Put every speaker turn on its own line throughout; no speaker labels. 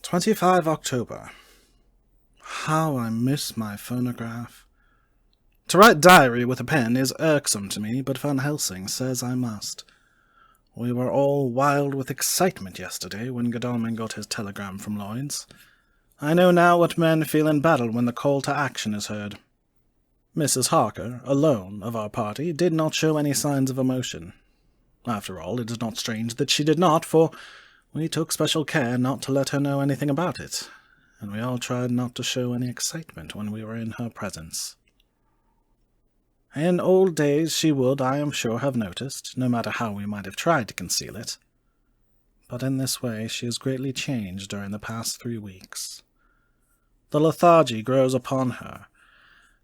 25 October. How I miss my phonograph. To write diary with a pen is irksome to me, but Van Helsing says I must. We were all wild with excitement yesterday when Godalming got his telegram from Lloyd's. I know now what men feel in battle when the call to action is heard. Mrs. Harker, alone of our party, did not show any signs of emotion. After all, it is not strange that she did not, for we took special care not to let her know anything about it, and we all tried not to show any excitement when we were in her presence. In old days she would, I am sure, have noticed, no matter how we might have tried to conceal it. But in this way she has greatly changed during the past 3 weeks. The lethargy grows upon her,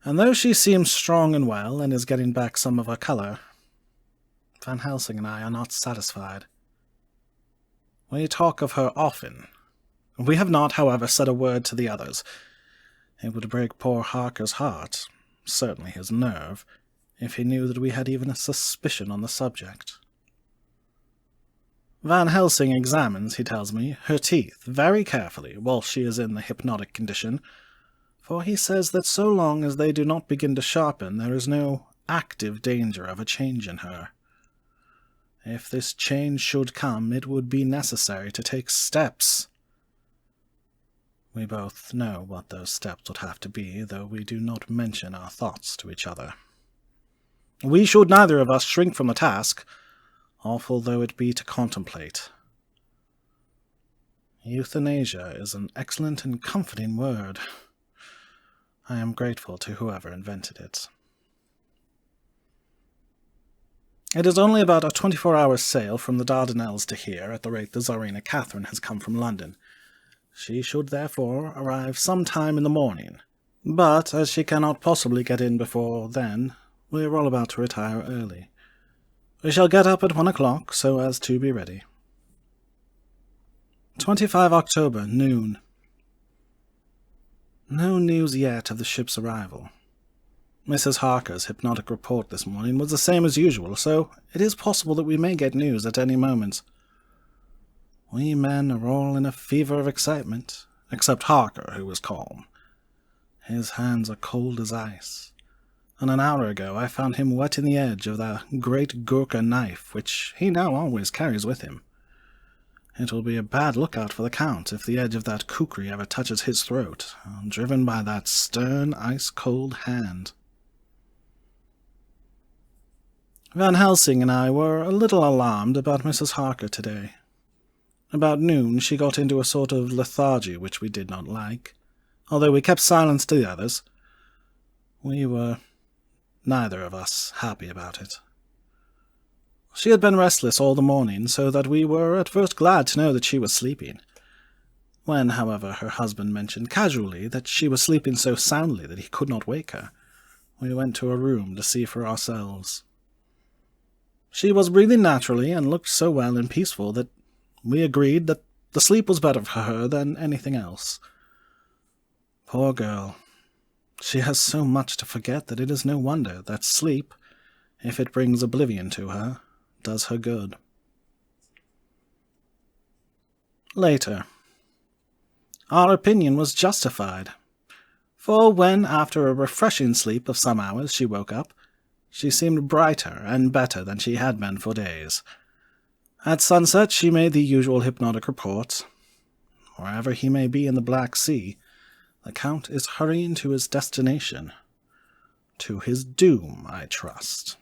and though she seems strong and well, and is getting back some of her colour, Van Helsing and I are not satisfied. We talk of her often. We have not, however, said a word to the others. It would break poor Harker's heart, certainly his nerve, if he knew that we had even a suspicion on the subject. Van Helsing examines, he tells me, her teeth very carefully while she is in the hypnotic condition, for he says that so long as they do not begin to sharpen, there is no active danger of a change in her. If this change should come, it would be necessary to take steps. We both know what those steps would have to be, though we do not mention our thoughts to each other. We should neither of us shrink from the task, awful though it be to contemplate. Euthanasia is an excellent and comforting word. I am grateful to whoever invented it. It is only about a 24-hour sail from the Dardanelles to here, at the rate the Tsarina Catherine has come from London. She should therefore arrive some time in the morning, but as she cannot possibly get in before then, we are all about to retire early. We shall get up at 1 o'clock, so as to be ready. 25 October, noon. No news yet of the ship's arrival. Mrs. Harker's hypnotic report this morning was the same as usual, so it is possible that we may get news at any moment. We men are all in a fever of excitement, except Harker, who is calm. His hands are cold as ice, and an hour ago I found him wetting the edge of the great Gurkha knife which he now always carries with him. It will be a bad lookout for the Count if the edge of that kukri ever touches his throat, driven by that stern, ice-cold hand. Van Helsing and I were a little alarmed about Mrs. Harker today. About noon she got into a sort of lethargy which we did not like, although we kept silence to the others. We were neither of us happy about it. She had been restless all the morning, so that we were at first glad to know that she was sleeping. When, however, her husband mentioned casually that she was sleeping so soundly that he could not wake her, we went to her room to see for ourselves. She was breathing naturally and looked so well and peaceful that we agreed that the sleep was better for her than anything else. Poor girl. She has so much to forget that it is no wonder that sleep, if it brings oblivion to her, does her good. Later. Our opinion was justified, for when, after a refreshing sleep of some hours, she woke up, she seemed brighter and better than she had been for days. At sunset she made the usual hypnotic report. Wherever he may be in the Black Sea, the Count is hurrying to his destination. To his doom, I trust.